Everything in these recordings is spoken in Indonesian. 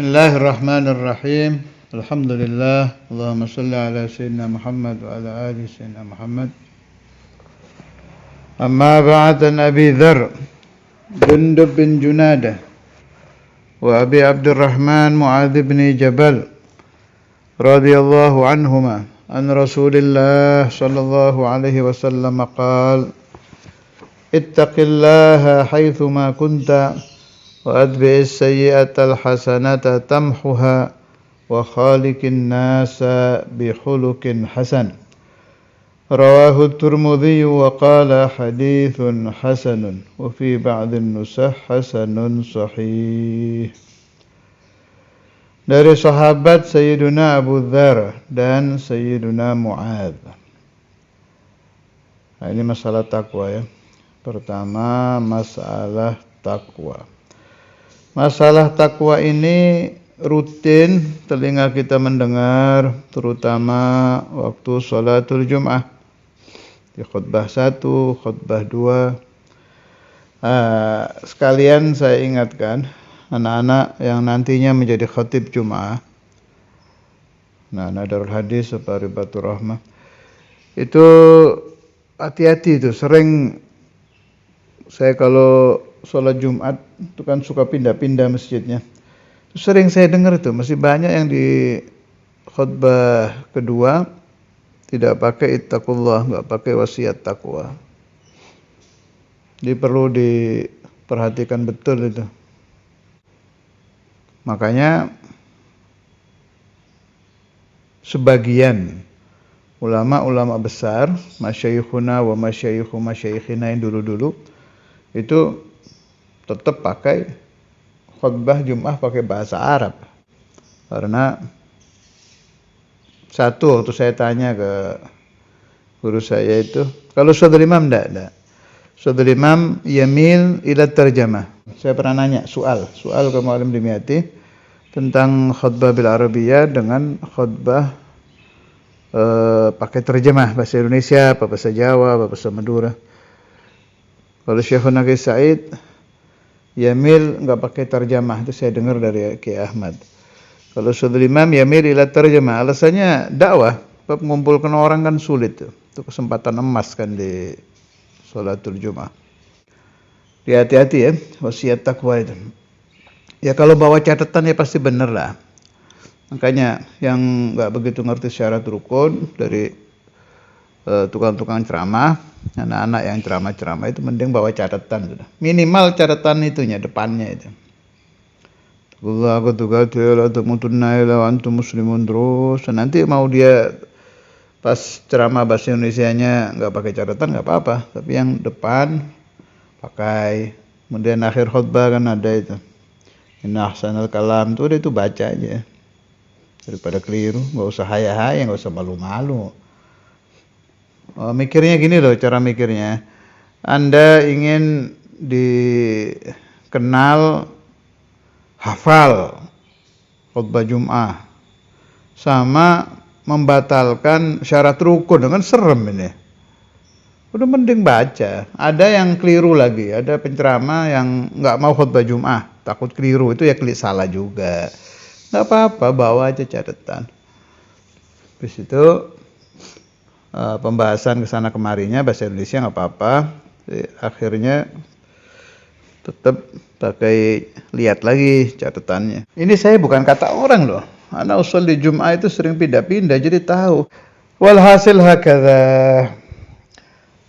Bismillahirrahmanirrahim. Alhamdulillah. Allahumma salli ala sayyidina Muhammad wa ala ali sayyidina Muhammad. Amma ba'd, an Abi Dzar Jundub bin Junadah wa Abi Abdurrahman Mu'adz bin Jabal radhiyallahu anhuma an Rasulillah sallallahu alaihi wasallam qala ittaqillaha haitsu ma kunta wa adbi'is sayyi'atal hasanata tamhuha wa khaliqin nasa bi khuluqin hasan. Rawahu Tirmidzi wa qala haditsun hasanun wa fi ba'dhin nusakh hasanun sahih. Dari sahabat Sayyiduna Abu Dzar dan Sayyiduna Mu'adz. Nah, ini masalah takwa ya. Pertama, masalah takwa. Masalah takwa ini rutin telinga kita mendengar, terutama waktu sholatul Jum'ah. Di khutbah 1, khutbah 2. Sekalian saya ingatkan anak-anak yang nantinya menjadi khatib Jum'ah. Nah, Darul Hadis atau Ribatul Rahmah. Itu hati-hati itu, sering saya kalau sholat Jumat itu kan suka pindah-pindah masjidnya. Sering saya dengar itu masih banyak yang di khutbah kedua tidak pakai ittaqullah, enggak pakai wasiat takwa. Jadi perlu diperhatikan betul itu. Makanya sebagian ulama-ulama besar, masyayikhuna wa masyayikhu masyayikhina yang dulu-dulu itu tetap pakai khutbah Jum'ah pakai bahasa Arab. Karena satu, waktu saya tanya ke guru saya itu, kalau Saudara Imam enggak. Saudara Imam yamil ila tarjamah. Saya pernah nanya soal ke Muallim Dimyati tentang khutbah bil Arabiyah dengan khutbah pakai terjemah bahasa Indonesia, bahasa Jawa, bahasa Madura. Kalau Syekhul Naqi Said yamil enggak pakai terjemah, itu saya dengar dari Ki Ahmad. Kalau Saudara Imam yamil ila terjemah, alasannya dakwah, mengumpulkan orang kan sulit tuh. Itu kesempatan emas kan di sholatul Jumat. Hati-hati ya, wasiat takwa itu. Ya kalau bawa catatan ya pasti benar lah. Makanya yang enggak begitu ngerti syarat rukun dari tukang-tukang ceramah, anak-anak yang ceramah-ceramah itu mending bawa catatan sudah. Minimal catatan itunya, depannya itu. Allahu akbar, la tamutunna illa wa antum muslimun terus. Nanti mau dia pas ceramah bahasa Indonesianya enggak pakai catatan enggak apa-apa, tapi yang depan pakai. Kemudian akhir khutbah kan ada itu. Inna ahsanal kalam itu baca aja. Daripada keliru, enggak usah haya-haya, enggak usah malu-malu. Mikirnya gini loh, cara mikirnya. Anda ingin dikenal hafal khutbah Jum'ah sama membatalkan syarat rukun, dengan serem ini. Udah mending baca. Ada yang keliru lagi, ada penceramah yang enggak mau khutbah Jum'ah, takut keliru, itu ya salah juga. Enggak apa-apa, bawa aja catatan. Habis itu pembahasan kesana kemarinya bahasa Indonesia nggak apa-apa. Akhirnya tetap pakai lihat lagi catatannya. Ini saya bukan kata orang loh. Anak usul di Jum'ah itu sering pindah-pindah jadi tahu. Walhasil hakadha.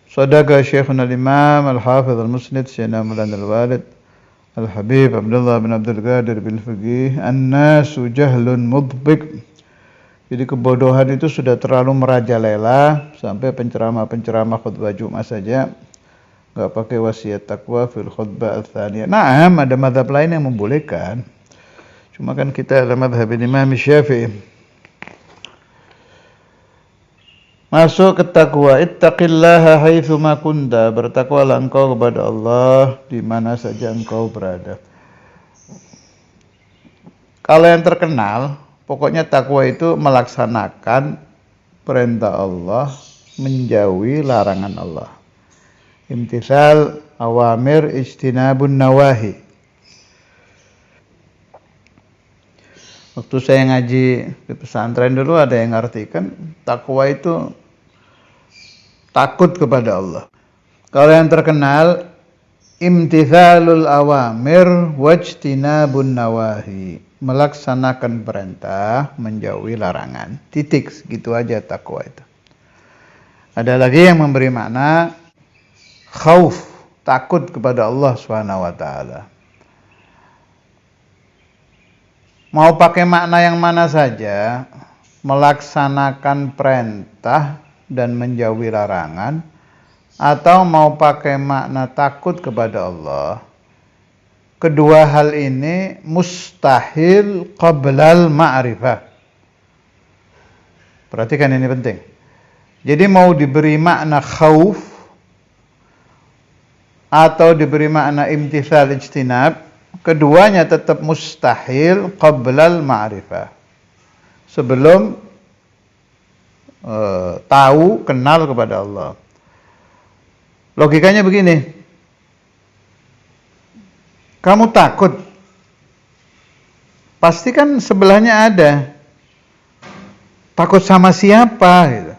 Sadaqa Syekhuna al-Imam al-Hafidh al-Musnid Sayyidina Maulan al-Walid Al-Habib Abdullah bin Abdul Qadir bin Faqih an-nasu jahlun mudbik. Jadi kebodohan itu sudah terlalu merajalela sampai penceramah-penceramah khutbah Jumat saja enggak pakai wasiat takwa fil khutbah ats-tsaniyah. Nah, ada mazhab lain yang membolehkan. Cuma kan kita ada mazhab Imam Syafi'i. Masuk ke takwa, ittaqillaha haitsu ma kunta, bertakwalah engkau kepada Allah di mana saja engkau berada. Kalau yang terkenal, pokoknya takwa itu melaksanakan perintah Allah, menjauhi larangan Allah. Imtithal awamir ijtinabun nawahi. Waktu saya ngaji di pesantren dulu ada yang ngartikan takwa itu takut kepada Allah. Kalau yang terkenal imtithalul awamir wajtinabun nawahi, melaksanakan perintah, menjauhi larangan. Titik, segitu aja takwa itu. Ada lagi yang memberi makna khauf, takut kepada Allah Subhanahu wa taala. Mau pakai makna yang mana saja, melaksanakan perintah dan menjauhi larangan, atau mau pakai makna takut kepada Allah, kedua hal ini mustahil qablal ma'rifah. Perhatikan, ini penting. Jadi mau diberi makna khauf atau diberi makna imtithal ijtinab, keduanya tetap mustahil qablal ma'rifah. Sebelum tahu, kenal kepada Allah. Logikanya begini. Kamu takut, pasti kan sebelahnya ada. Takut sama siapa gitu.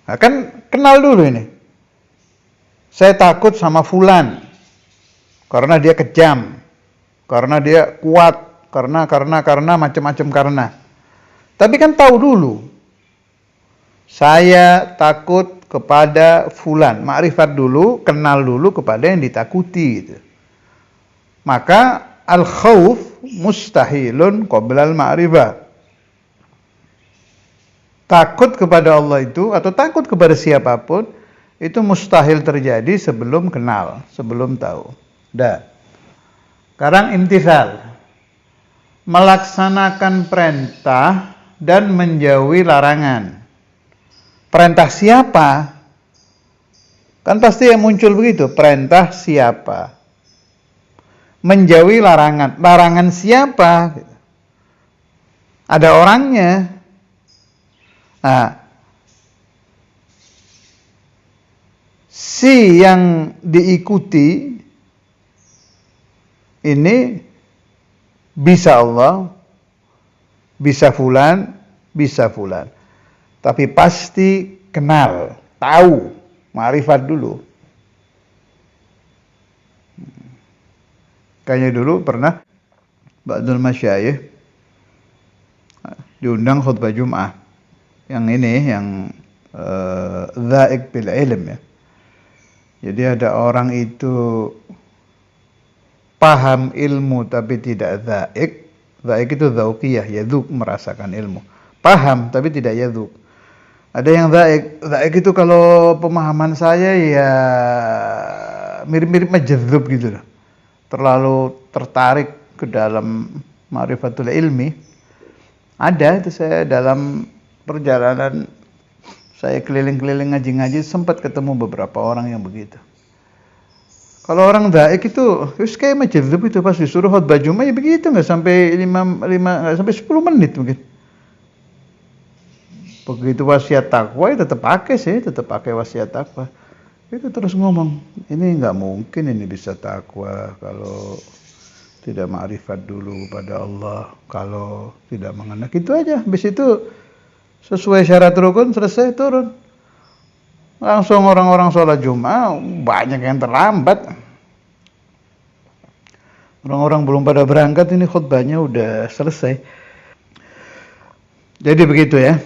Nah, kan kenal dulu ini. Saya takut sama fulan karena dia kejam, karena dia kuat, karena macam-macam karena. Tapi kan tahu dulu. Saya takut kepada fulan, makrifat dulu, kenal dulu kepada yang ditakuti gitu. Maka al-khauf mustahilun qoblal ma'rifah. Takut kepada Allah itu atau takut kepada siapapun itu mustahil terjadi sebelum kenal, sebelum tahu. Dah. Sekarang imtithal. Melaksanakan perintah dan menjauhi larangan. Perintah siapa? Kan pasti yang muncul begitu, perintah siapa? Menjauhi larangan. Larangan siapa? Ada orangnya. Nah, si yang diikuti ini bisa Allah, bisa fulan, bisa fulan. Tapi pasti kenal, tahu, ma'rifat dulu. Kayaknya dulu pernah ba'dul masyayikh diundang khutbah Jum'ah. Yang ini, yang dhaik bil ilm ya. Jadi ada orang itu paham ilmu tapi tidak dhaik. Dhaik itu dzauqiyah, yadzuq, merasakan ilmu. Paham tapi tidak yadzuq. Ada yang dhaik. Dhaik itu kalau pemahaman saya ya mirip-mirip majdzub gitu loh. Terlalu tertarik ke dalam ma'rifatul ilmi. Ada itu, saya dalam perjalanan saya keliling-keliling ngaji-ngaji sempat ketemu beberapa orang yang begitu. Kalau orang dhaik itu kayak majdzub itu, pas disuruh khutbah Jumat ya begitu, nggak sampai 10 menit mungkin. Begitu wasiat takwa ya tetap pakai wasiat takwa. Itu terus ngomong, ini nggak mungkin ini bisa takwa kalau tidak ma'rifat dulu pada Allah, kalau tidak mengenal. Itu aja, habis itu sesuai syarat rukun selesai turun. Langsung orang-orang sholat Jumat banyak yang terlambat. Orang-orang belum pada berangkat, ini khutbahnya udah selesai. Jadi begitu ya.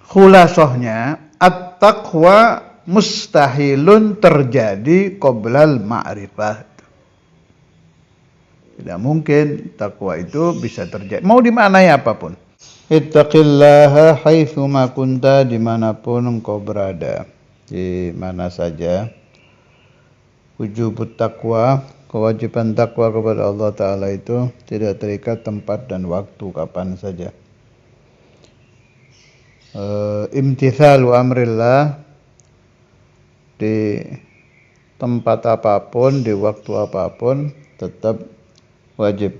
Khulasahnya at-taqwa mustahilun terjadi qoblal ma'rifah. Tidak mungkin takwa itu bisa terjadi. Mau dimaknai apapun. Ittaqillaha haitsuma kunta, dimanapun engkau berada. Di mana saja. Wujubut takwa, kewajiban takwa kepada Allah Ta'ala itu tidak terikat tempat dan waktu, kapan saja. Imtithalu amrillah, di tempat apapun, di waktu apapun tetap wajib.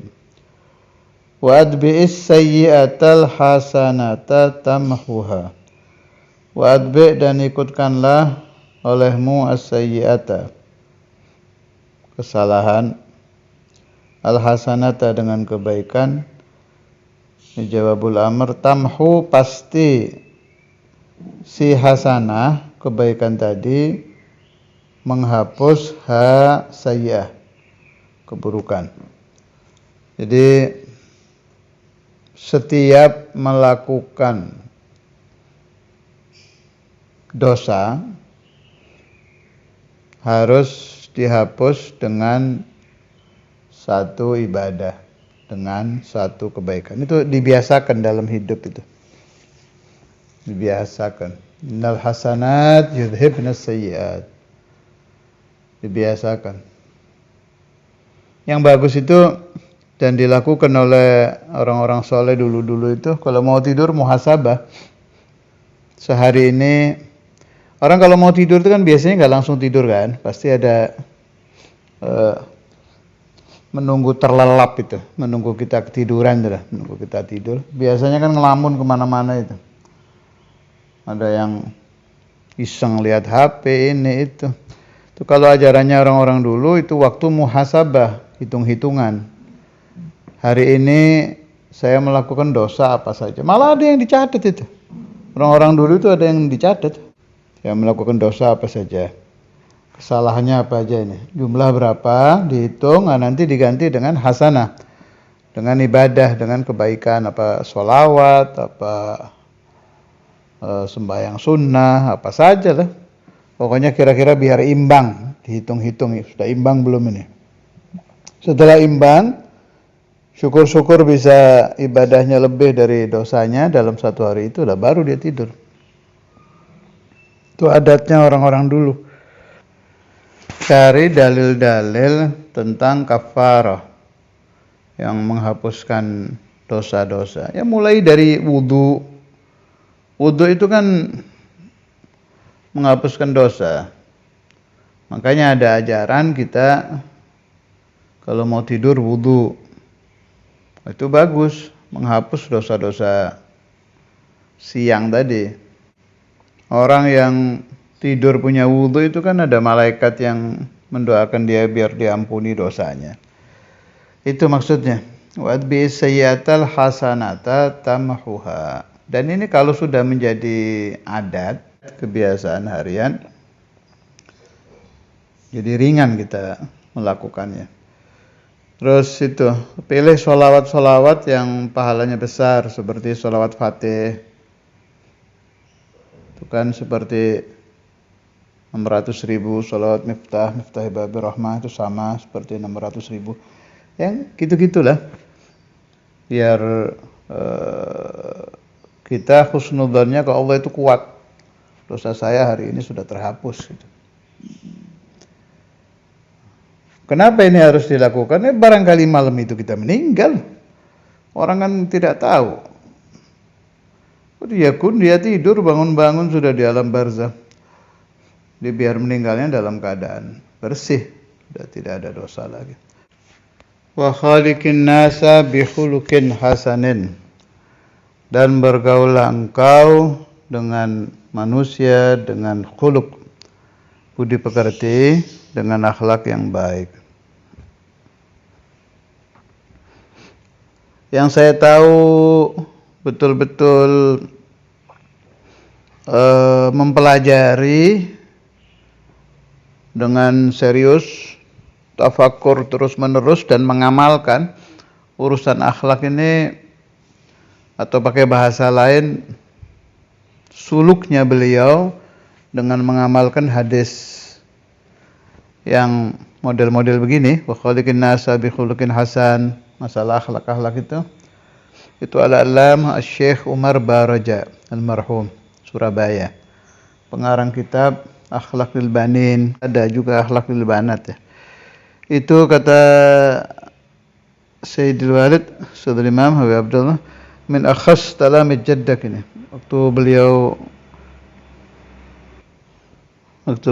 Wa adbi'is sayyi'atal hasanata tamhuha. Wa adbi', dan ikutkanlah olehmu as-sayyi'ata, kesalahan, al hasanata, dengan kebaikan, Jawabul amr, tamhu pasti si hasanah kebaikan tadi menghapus sayyi'ah keburukan. Jadi setiap melakukan dosa harus dihapus dengan satu ibadah, dengan satu kebaikan. Itu dibiasakan dalam hidup itu. Dibiasakan. Innal hasanat yudhibnas sayyi'at. Dibiasakan. Yang bagus itu dan dilakukan oleh orang-orang soleh dulu-dulu itu, kalau mau tidur muhasabah. Sehari ini, orang kalau mau tidur itu kan biasanya nggak langsung tidur kan, pasti ada menunggu terlelap itu, menunggu kita ketiduran itu lah, menunggu kita tidur. Biasanya kan ngelamun kemana-mana itu. Ada yang iseng lihat HP ini itu. Itu kalau ajarannya orang-orang dulu itu waktu muhasabah, hitung-hitungan. Hari ini saya melakukan dosa apa saja. Malah ada yang dicatat itu. Orang-orang dulu itu ada yang dicatat. Yang melakukan dosa apa saja. Kesalahannya apa aja ini. Jumlah berapa, dihitung, nanti diganti dengan hasanah. Dengan ibadah, dengan kebaikan. Apa sholawat, apa sembahyang sunnah, apa saja lah. Pokoknya kira-kira biar imbang. Dihitung-hitung, sudah imbang belum ini. Setelah imbang, syukur-syukur bisa ibadahnya lebih dari dosanya dalam satu hari itu, lah baru dia tidur. Itu adatnya orang-orang dulu. Cari dalil-dalil tentang kafarah yang menghapuskan dosa-dosa. Ya mulai dari wudu. Wudu itu kan menghapuskan dosa. Makanya ada ajaran kita kalau mau tidur wudu. Itu bagus, menghapus dosa-dosa siang tadi. Orang yang tidur punya wudu itu kan ada malaikat yang mendoakan dia biar diampuni dosanya. Itu maksudnya. Wadbi sayyatal hasanata tamhuha. Dan ini kalau sudah menjadi adat, kebiasaan harian, jadi ringan kita melakukannya. Terus itu, pilih sholawat-sholawat yang pahalanya besar, seperti sholawat Fatih. Itu kan seperti 600.000, sholawat Miftah Babil Rahmah itu sama seperti 600.000. Yang gitu-gitulah. Biar kita husnudzannya ke Allah itu kuat. Dosa saya hari ini sudah terhapus. Gitu. Kenapa ini harus dilakukan? Barangkali malam itu kita meninggal. Orang kan tidak tahu. Dia tidur, bangun-bangun sudah di alam barzah. Dia biar meninggalnya dalam keadaan bersih. Sudah tidak ada dosa lagi. Wa khaliqin nasa bi khuluqin hasanin. Dan bergaulah engkau dengan manusia dengan khuluq, budi pekerti, dengan akhlak yang baik. Yang saya tahu betul-betul mempelajari dengan serius, tafakur terus-menerus dan mengamalkan urusan akhlak ini, atau pakai bahasa lain, suluknya beliau dengan mengamalkan hadis yang model-model begini, wa khaliqin nasa bi khuluqin hasan, masalah akhlak-akhlak itu al-Allamah Syekh Umar Baraja almarhum Surabaya, pengarang kitab Akhlaqul Banin, ada juga Akhlaqul Banat ya. Itu kata Sayyidul Walid Saudara Imam Habib Abdullah, min akhas talamid jaddak ini. Waktu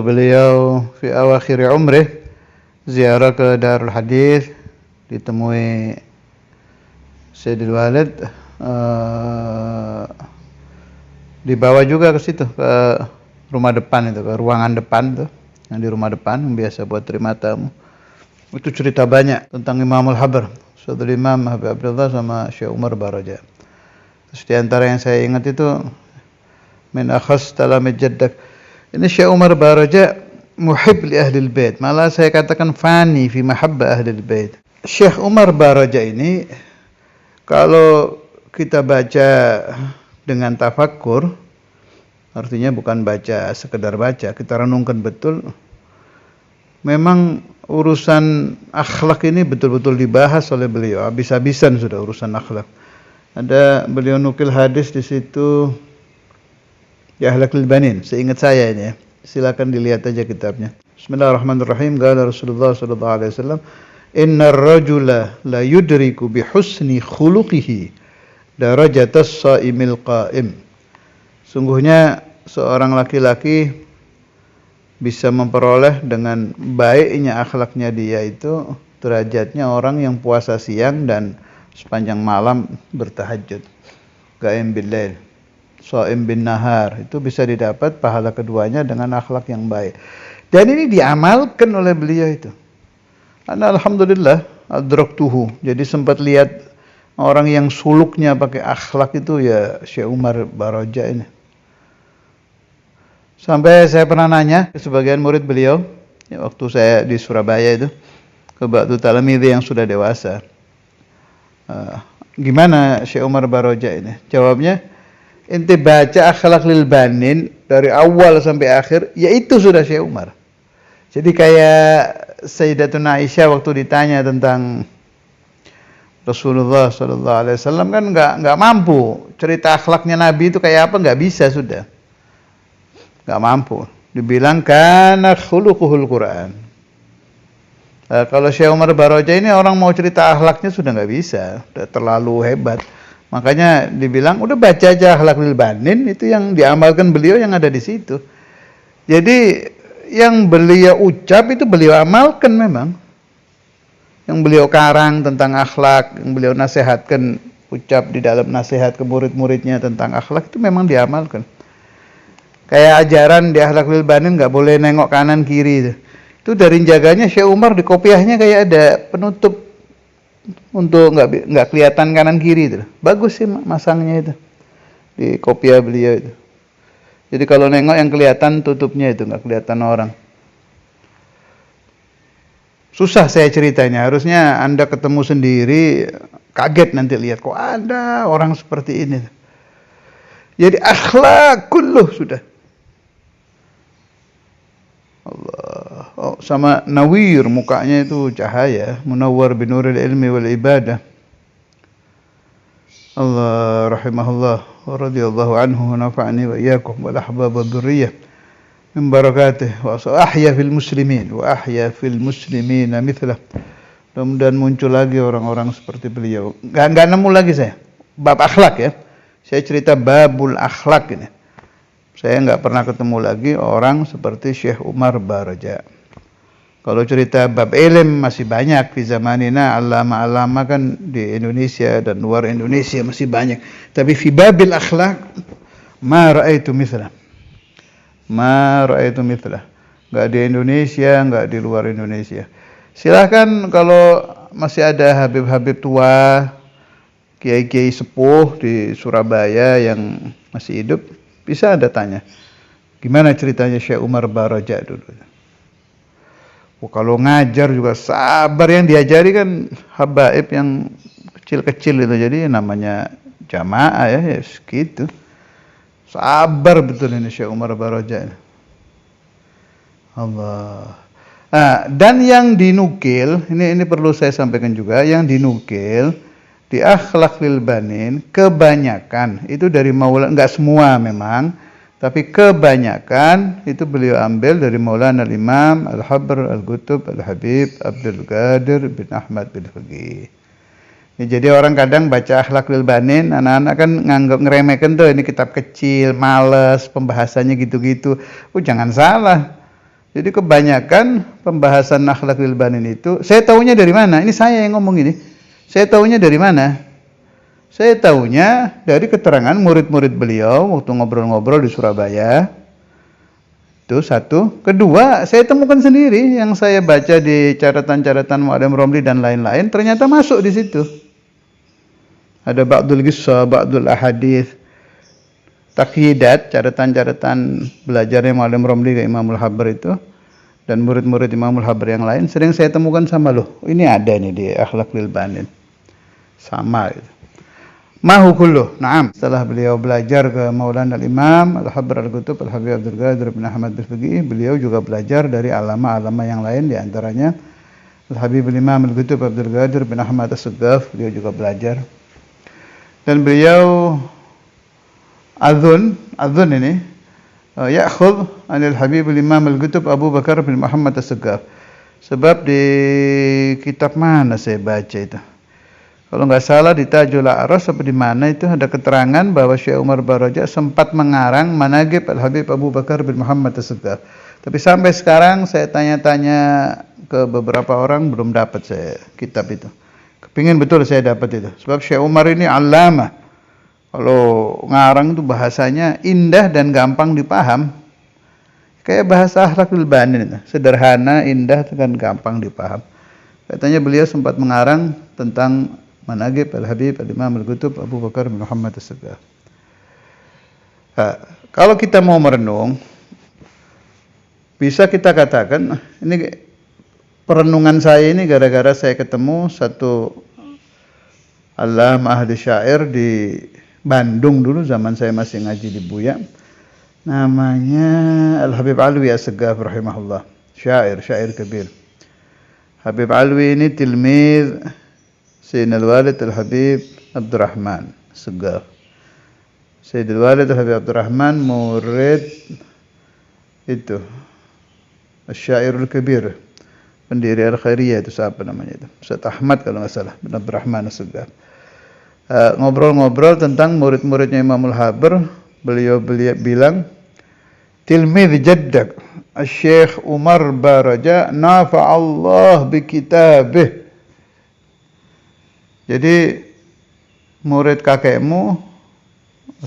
beliau fi awakhir umrih ziarah ke Darul Hadis, ditemui Sayyidul Walid, dibawa juga ke situ, ke rumah depan itu, ke ruangan depan tuh, yang di rumah depan yang biasa buat terima tamu. Itu cerita banyak tentang Imamul Habar, Saudara Imam Habib Abdullah sama Syekh Umar Baraja. Terus di antara yang saya ingat itu min akhas talamid jaddak. Ini Syekh Umar Baraja muhib li ahlil bait. Malah saya katakan fani fi mahabbah ahlil bait. Syekh Umar Baraja ini kalau kita baca dengan tafakkur, artinya bukan baca sekedar baca, kita renungkan betul. Memang urusan akhlak ini betul-betul dibahas oleh beliau. Habis-habisan sudah urusan akhlak. Ada beliau nukil hadis di situ ya Akhlaqul Banin. Seingat saya ini ya. Silakan dilihat aja kitabnya. Bismillahirrahmanirrahim. Qala Rasulullah sallallahu alaihi wasallam, "Innar rajula la yudriku bi husni khuluqihi darajatas shaimil qa'im." Sungguhnya seorang laki-laki bisa memperoleh dengan baiknya akhlaknya dia itu derajatnya orang yang puasa siang dan sepanjang malam bertahajud. Qa'im bil lail, shaim bin nahar, itu bisa didapat pahala keduanya dengan akhlak yang baik. Dan ini diamalkan oleh beliau itu. Ana alhamdulillah adraktuhu. Jadi sempat lihat orang yang suluknya pakai akhlak itu ya Syekh Umar Baraja ini. Sampai saya pernah nanya ke sebagian murid beliau, ya, waktu saya di Surabaya itu, ke Ba'du Talamidhi yang sudah dewasa. Gimana Syekh Umar Baraja ini? Jawabnya, ente baca Akhlaqul Banin dari awal sampai akhir, ya itu sudah Syekh Umar. Jadi kayak Sayyidatuna Aisyah waktu ditanya tentang Rasulullah sallallahu alaihi wasallam kan nggak mampu cerita akhlaknya Nabi itu kayak apa, nggak bisa sudah. Nggak mampu. Dibilang kana khuluquhul Quran. Kalau Syekh Umar Baraja ini orang mau cerita akhlaknya sudah nggak bisa, udah terlalu hebat. Makanya dibilang udah baca aja Akhlaqul Banin, itu yang diamalkan beliau yang ada di situ. Jadi yang beliau ucap itu beliau amalkan memang. Yang beliau karang tentang akhlak, yang beliau nasihatkan, ucap di dalam nasihat ke murid-muridnya tentang akhlak itu memang diamalkan. Kayak ajaran di Akhlaqul Banin nggak boleh nengok kanan kiri itu dari jaganya Syekh Umar, di kopiahnya kayak ada penutup untuk nggak kelihatan kanan kiri itu. Bagus sih masangnya itu di kopiah beliau itu. Jadi kalau nengok yang kelihatan tutupnya itu, nggak kelihatan orang. Susah saya ceritanya, harusnya Anda ketemu sendiri, kaget nanti lihat kok ada orang seperti ini. Jadi akhlak kulluh sudah. Allah. Oh, sama nawir, mukanya itu cahaya, munawwar binuril ilmi wal ibadah. Allah rahimahullah wa radhiyallahu anhu wa nafa'ani wa iyyakum wal ahbab wad dzurriyyah min barakatihi wa ahya fil muslimin wa ahya fil muslimina mithlah. Mudah-mudahan muncul lagi orang-orang seperti beliau. Enggak nemu lagi saya bab akhlak ya. Saya cerita babul akhlak ini. Saya enggak pernah ketemu lagi orang seperti Syekh Umar Baraja. Kalau cerita bab ilm masih banyak di zamanina, alama-alama kan di Indonesia dan luar Indonesia masih banyak. Tapi fi babil akhlak ma ra'aitu mithlah. Ma ra'aitu mithlah. Enggak di Indonesia, enggak di luar Indonesia. Silahkan kalau masih ada habib-habib tua, kiai-kiai sepuh di Surabaya yang masih hidup, bisa Anda tanya, gimana ceritanya Syekh Umar Baraja dulu. Oh, kalau ngajar juga sabar, yang diajari kan habaib yang kecil-kecil itu, jadi namanya jamaah ya segitu. Sabar betul ini Syekh Umar Baraja. Allah. Nah, dan yang dinukil, ini perlu saya sampaikan juga, yang dinukil di Akhlaqul Banin kebanyakan itu dari Maulana, enggak semua memang, tapi kebanyakan itu beliau ambil dari Maulana Al-Imam Al-Habr Al-Qutb Al-Habib Abdul Qadir bin Ahmad bin Faqih. Ya, jadi orang kadang baca Akhlaqul Banin, anak-anak kan nganggap ngeremehkan tuh, ini kitab kecil, males, pembahasannya gitu-gitu. Oh, jangan salah. Jadi kebanyakan pembahasan Akhlaqul Banin itu, saya tahunya dari mana? Ini saya yang ngomong ini. Saya tahunya dari mana? Saya tahunya dari keterangan murid-murid beliau waktu ngobrol-ngobrol di Surabaya. Itu satu. Kedua, saya temukan sendiri yang saya baca di catatan-catatan Mu'adam Romli dan lain-lain, ternyata masuk di situ. Ada ba'dul qissah, ba'dul ahadits, taqyidat, catatan-catatan belajarnya Muallim Romli ke Imamul Habr itu dan murid-murid Imamul Habr yang lain sering saya temukan sama loh. Ini ada nih di Akhlaqul Banin. Sama gitu. Mahu kullu. Naam. Setelah beliau belajar ke Maulana al-Imam Al-Habr Al-Qutub Al-Habib Abdul Qadir bin Ahmad Al-Fiqih, beliau juga belajar dari alama-alama yang lain, di antaranya Al-Habib al-Imam Al-Qutub Abdul Qadir bin Ahmad As-Suggaf, beliau juga belajar. Dan beliau azun ini ya'khudh 'anil Habib al-Imam Al-Qutub Abu Bakar bin Muhammad As-Suggaf. Sebab di kitab mana saya baca itu? Kalau nggak salah di Tajul A'ras apa di mana itu ada keterangan bahwa Syekh Umar Baraja sempat mengarang Manaqib Al-Habib Abu Bakar bin Muhammad As-Suggaf. Tapi sampai sekarang saya tanya-tanya ke beberapa orang belum dapat saya kitab itu. Kepingin betul saya dapat itu. Sebab Syekh Umar ini alama. Kalau ngarang itu bahasanya indah dan gampang dipaham. Kayak bahasa Akhlaqul Banin itu. Sederhana, indah dan gampang dipaham. Katanya beliau sempat mengarang tentang Manaqib Al-Habib Al-Imam Al-Qutub Abu Bakar bin Muhammad As-Suggaf. Kalau kita mau merenung, bisa kita katakan, ini perenungan saya ini gara-gara saya ketemu satu allamah ahli syair di Bandung dulu zaman saya masih ngaji di Buya. Namanya Al-Habib Alwi As-Suggaf rahimahullah. Syair kabir. Habib Alwi ini tilmid Sayyidul Walid Al-Habib Abdurrahman As-Suggaf. Sayyidul Walid Al-Habib Abdurrahman murid itu Asy-Syairul Kabir, pendiri Al-Khairiyah itu siapa namanya itu? Ustaz Ahmad kalau nggak salah, bin Abdurrahman As-Suggaf. Ngobrol-ngobrol tentang murid-muridnya Imamul Habr, beliau bilang, tilmid jaddak Syekh Umar Baraja nafa'allah bi kitabih. Jadi murid kakekmu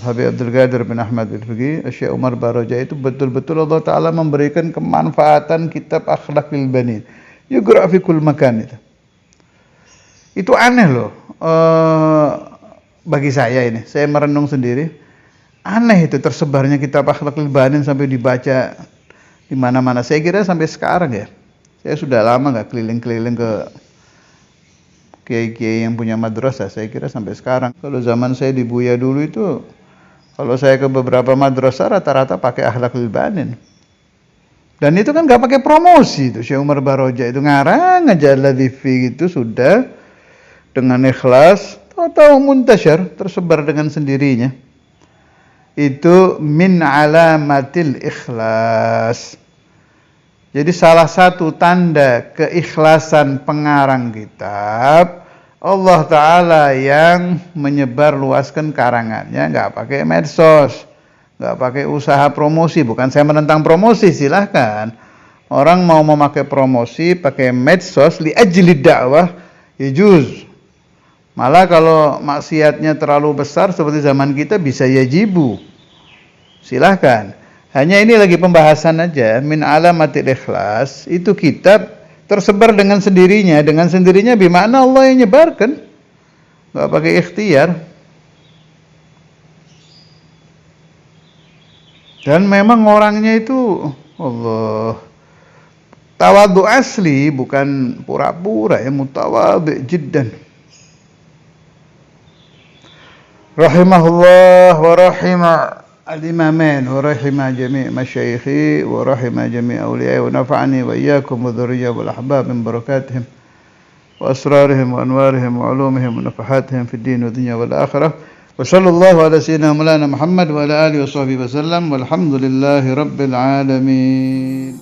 Habib Abdul Qadir bin Ahmad Al-Fiqih, Syekh Umar Baraja itu betul-betul Allah Ta'ala memberikan kemanfaatan kitab Akhlaqul Banin. Yuqra' fi kulli makan itu. Itu aneh loh. Bagi saya ini, saya merenung sendiri. Aneh itu tersebarnya kitab Akhlaqul Banin sampai dibaca di mana-mana. Saya kira sampai sekarang ya. Saya sudah lama nggak keliling-keliling ke kiai-kiai yang punya madrasah. Saya kira sampai sekarang. Kalau zaman saya di Buya dulu itu, kalau saya ke beberapa madrasah rata-rata pakai Akhlaqul Banin. Dan itu kan nggak pakai promosi itu. Syekh Umar Baraja itu ngarang aja Al-Latifi gitu sudah dengan ikhlas, tahu muntasyar, tersebar dengan sendirinya. Itu min alamatil ikhlas. Jadi salah satu tanda keikhlasan pengarang kitab, Allah Ta'ala yang menyebar luaskan karangannya, nggak pakai medsos, nggak pakai usaha promosi. Bukan saya menentang promosi, silahkan. Orang mau memakai promosi, pakai medsos, li ajli dakwah, yajuz. Malah kalau maksiatnya terlalu besar seperti zaman kita bisa yajibu. Silahkan. Hanya ini lagi pembahasan aja. Min alamatil ikhlas. Itu kitab tersebar dengan sendirinya. Dengan sendirinya bermakna Allah yang nyebarkan. Gak pakai ikhtiar. Dan memang orangnya itu Allah. Tawadhu asli. Bukan pura-pura ya. Mutawadhu jiddan. Rahimahullah wa rahimah al-imamain wa rahimah jami' masyayikhi wa rahimah jami' awliyai wa nafa'ani wa iyyakum wa dhurriyyah wal ahbab min barakatihim wa asrarihim wa anwarihim wa ulumihim wa nafahatihim fid din wa dunya wal akhirah wa sallallahu ala sayyidina maulana Muhammad wa ala alihi wa sahbihi wa sallam walhamdulillahi rabbil alamin.